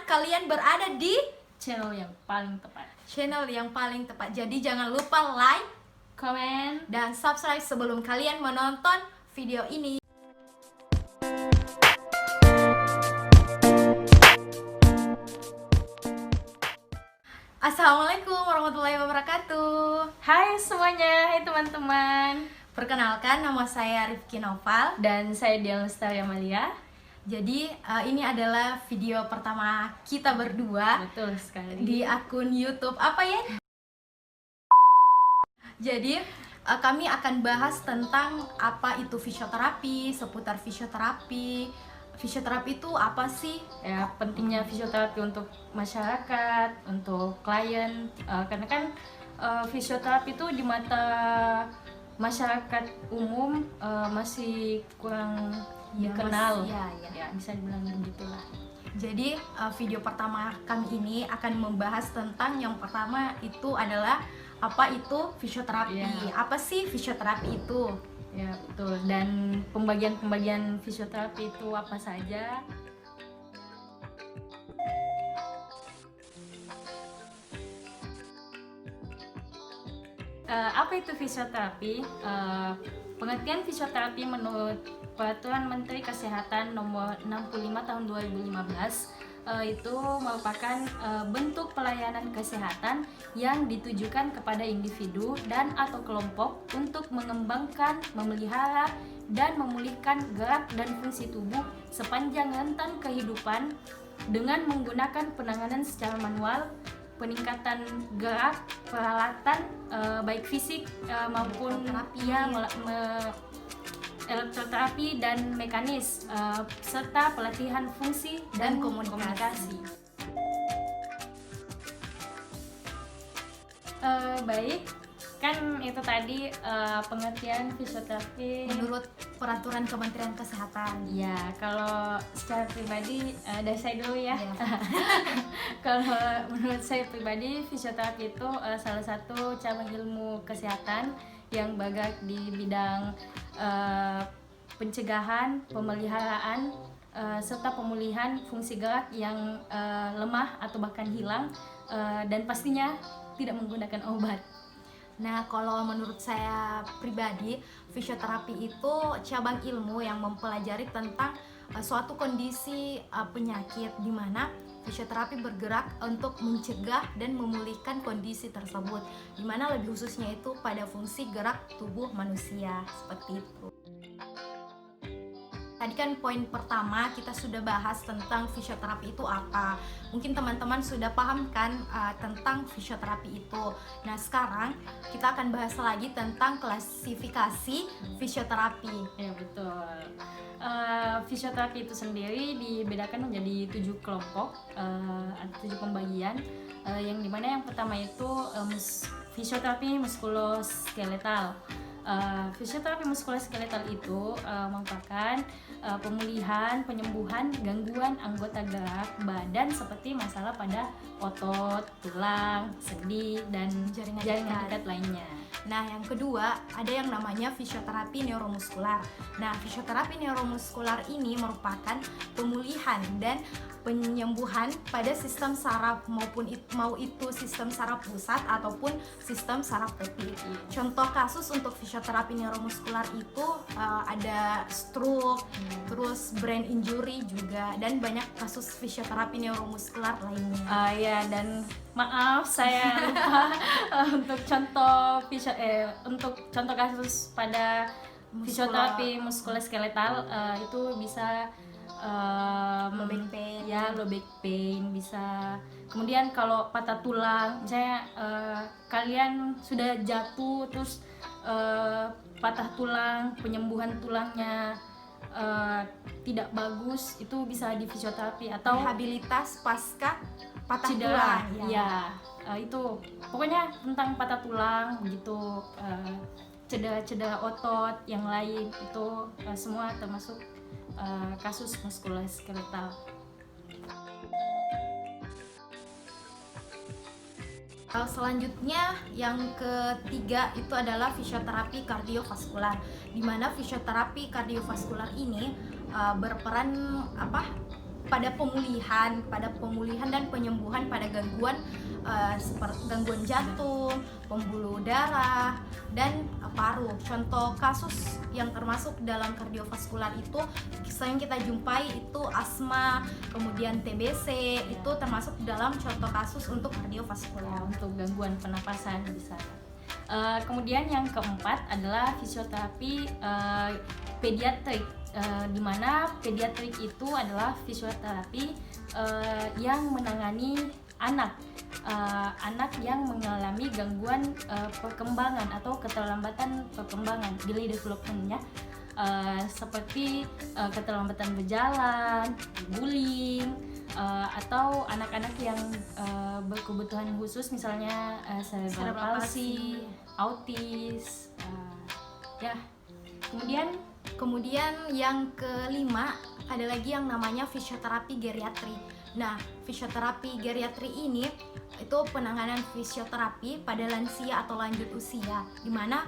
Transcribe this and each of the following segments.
kalian berada di channel yang paling tepat. Jadi jangan lupa like, Komen, dan subscribe sebelum kalian menonton video ini. Assalamualaikum warahmatullahi wabarakatuh. hai semuanya, hai teman-teman. Perkenalkan, nama saya Rifki Noval. Dan saya Dian Lestari Amalia. Jadi ini adalah video pertama kita berdua. Betul sekali. Di akun YouTube apa ya? Jadi kami akan bahas tentang apa itu fisioterapi, seputar fisioterapi. Fisioterapi itu apa sih? Ya, pentingnya fisioterapi untuk masyarakat, untuk klien. Karena kan fisioterapi itu di mata masyarakat umum masih kurang dikenal. Ya, bisa dibilang begitulah. Jadi video pertama kami ini akan membahas tentang yang pertama itu adalah apa itu fisioterapi. Apa sih fisioterapi itu? Ya, betul. Dan pembagian fisioterapi itu apa saja? Apa itu fisioterapi? Pengertian fisioterapi menurut Peraturan Menteri Kesehatan Nomor 65 Tahun 2015 itu merupakan bentuk pelayanan kesehatan yang ditujukan kepada individu dan atau kelompok untuk mengembangkan, memelihara, dan memulihkan gerak dan fungsi tubuh sepanjang rentan kehidupan dengan menggunakan penanganan secara manual, peningkatan gerak, peralatan baik fisik maupun elektroterapi dan mekanis, serta pelatihan fungsi dan komunikasi. Baik, kan itu tadi pengertian fisioterapi menurut peraturan Kementerian Kesehatan. Ya, kalau secara pribadi dari saya dulu ya. Kalau menurut saya pribadi, fisioterapi itu salah satu cabang ilmu kesehatan yang bergerak di bidang pencegahan, pemeliharaan, serta pemulihan fungsi gerak yang lemah atau bahkan hilang, dan pastinya tidak menggunakan obat. Nah, kalau menurut saya pribadi, fisioterapi itu cabang ilmu yang mempelajari tentang suatu kondisi penyakit di mana fisioterapi bergerak untuk mencegah dan memulihkan kondisi tersebut, di mana lebih khususnya itu pada fungsi gerak tubuh manusia, seperti itu. Tadi kan poin pertama kita sudah bahas tentang fisioterapi itu apa. Mungkin teman-teman sudah paham kan tentang fisioterapi itu. Nah, sekarang kita akan bahas lagi tentang klasifikasi fisioterapi. Ya, betul. Fisioterapi itu sendiri dibedakan menjadi 7 kelompok, ada 7 pembagian, yang dimana yang pertama itu fisioterapi muskuloskeletal. Fisioterapi muskuloskeletal itu merupakan pemulihan, penyembuhan gangguan anggota gerak badan seperti masalah pada otot, tulang, sendi, dan jaringan dekat lainnya. Nah, yang kedua ada yang namanya fisioterapi neuromuskular. Nah, fisioterapi neuromuskular ini merupakan pemulihan dan penyembuhan pada sistem saraf mau itu sistem saraf pusat ataupun sistem saraf tepi. Contoh kasus untuk fisioterapi neuromuskular itu ada stroke, terus brain injury juga, dan banyak kasus fisioterapi neuromuskular lainnya. Ya, dan maaf saya lupa untuk contoh kasus pada fisioterapi muskuloskeletal itu bisa low back pain bisa. Kemudian kalau patah tulang, misalnya kalian sudah jatuh terus patah tulang, penyembuhan tulangnya tidak bagus, itu bisa di fisioterapi atau rehabilitas pasca patah cedera. tulang. Itu pokoknya tentang patah tulang begitu, cedera otot yang lain itu semua termasuk kasus muskuloskeletal. Selanjutnya yang ketiga itu adalah fisioterapi kardiovaskular, di mana fisioterapi kardiovaskular ini berperan pada pemulihan dan penyembuhan pada gangguan seperti gangguan jantung, pembuluh darah, dan paru. Contoh kasus yang termasuk dalam kardiovaskular itu sering kita jumpai itu asma, kemudian TBC, itu termasuk dalam contoh kasus untuk kardiovaskular. Untuk gangguan pernapasan bisa. Kemudian yang keempat adalah fisioterapi pediatrik, di mana pediatrik itu adalah fisioterapi yang menangani anak yang mengalami gangguan perkembangan atau keterlambatan perkembangan delay development-nya, seperti keterlambatan berjalan, bullying, atau anak-anak yang berkebutuhan khusus, misalnya cerebral palsy, autis, ya. Kemudian yang kelima ada lagi yang namanya fisioterapi geriatri. Nah, fisioterapi geriatri ini itu penanganan fisioterapi pada lansia atau lanjut usia, di mana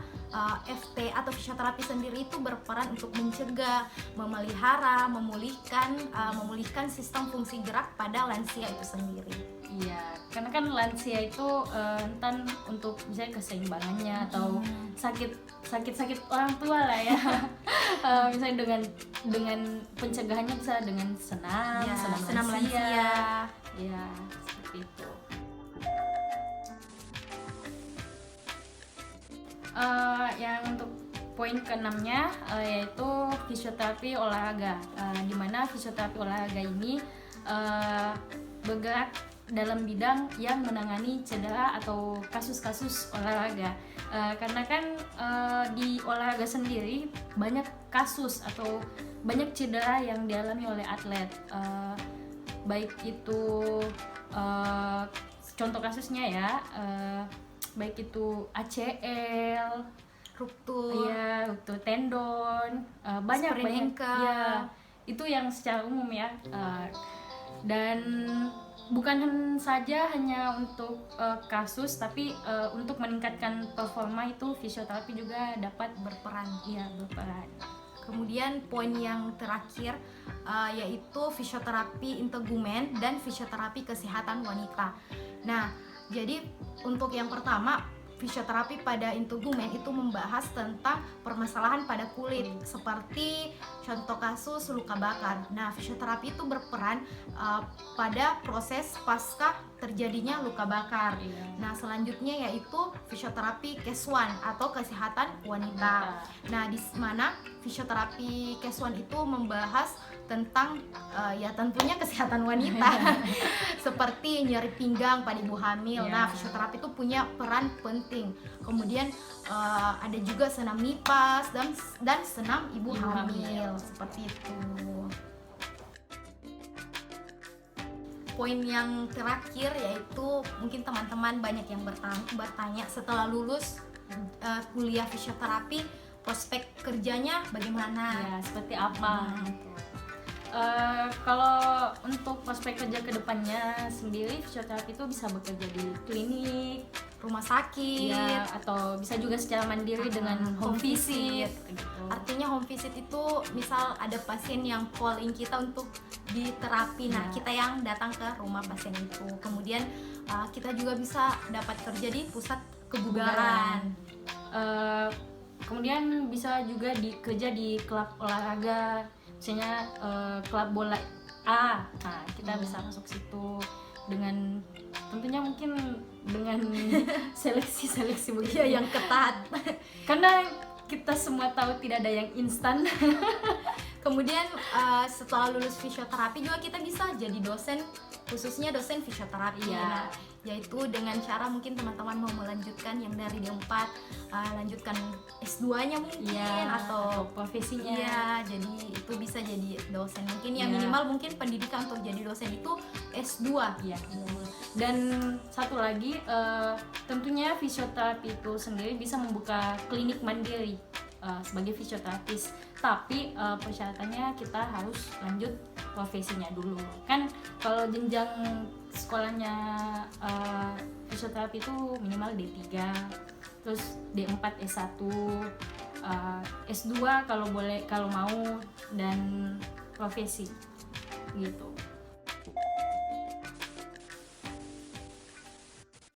FT atau fisioterapi sendiri itu berperan untuk mencegah, memelihara, memulihkan sistem fungsi gerak pada lansia itu sendiri. Iya, karena kan lansia itu rentan untuk misalnya keseimbangannya atau sakit orang tua lah ya. Misalnya dengan pencegahannya bisa dengan senam lansia. Ya, seperti itu. Yang untuk poin keenamnya yaitu fisioterapi olahraga, di mana fisioterapi olahraga ini bergerak dalam bidang yang menangani cedera atau kasus-kasus olahraga, karena kan di olahraga sendiri banyak kasus atau banyak cedera yang dialami oleh atlet, baik itu contoh kasusnya ya, baik itu ACL, ruptur tendon, banyak ya, itu yang secara umum ya, dan bukan saja hanya untuk kasus, tapi untuk meningkatkan performa itu fisioterapi juga dapat berperan. Kemudian poin yang terakhir yaitu fisioterapi integumen dan fisioterapi kesehatan wanita. Nah, jadi untuk yang pertama, fisioterapi pada integumen itu membahas tentang permasalahan pada kulit, seperti contoh kasus luka bakar. Nah, fisioterapi itu berperan pada proses pasca terjadinya luka bakar. Nah, selanjutnya yaitu fisioterapi Case 1 atau kesehatan wanita. Nah, di mana fisioterapi Case 1 itu membahas tentang ya tentunya kesehatan wanita seperti nyeri pinggang pada ibu hamil. Nah, fisioterapi itu punya peran penting. Kemudian ada juga senam nipas dan senam ibu hamil seperti itu. Poin yang terakhir yaitu mungkin teman-teman banyak yang bertanya setelah lulus kuliah fisioterapi, prospek kerjanya bagaimana? Ya, seperti apa? Kalau untuk prospek kerja kedepannya sendiri, fisioterapi itu bisa bekerja di klinik, rumah sakit, ya, atau bisa juga secara mandiri dengan home visit. Gitu. Artinya home visit itu misal ada pasien yang call in kita untuk diterapi, nah kita yang datang ke rumah pasien itu. Kemudian kita juga bisa dapat kerja di pusat kebugaran. Kemudian bisa juga kerja di klub olahraga, misalnya klub bola A. Nah, kita bisa masuk situ dengan tentunya mungkin dengan seleksi begitu yang ketat. Karena kita semua tahu tidak ada yang instan. Kemudian setelah lulus fisioterapi juga kita bisa jadi dosen, khususnya dosen fisioterapi. Nah, yaitu dengan cara mungkin teman-teman mau melanjutkan yang dari D4, lanjutkan S2-nya mungkin atau profesinya. Iya, jadi itu bisa jadi dosen. Mungkin yang minimal mungkin pendidikan untuk jadi dosen itu S2. Iya. Dan satu lagi, tentunya fisioterapi itu sendiri bisa membuka klinik mandiri sebagai fisioterapis, tapi persyaratannya kita harus lanjut profesinya dulu. Kan kalau jenjang sekolahnya fisioterapi itu minimal D3, terus D4 S1, S2 kalau mau, dan profesi gitu.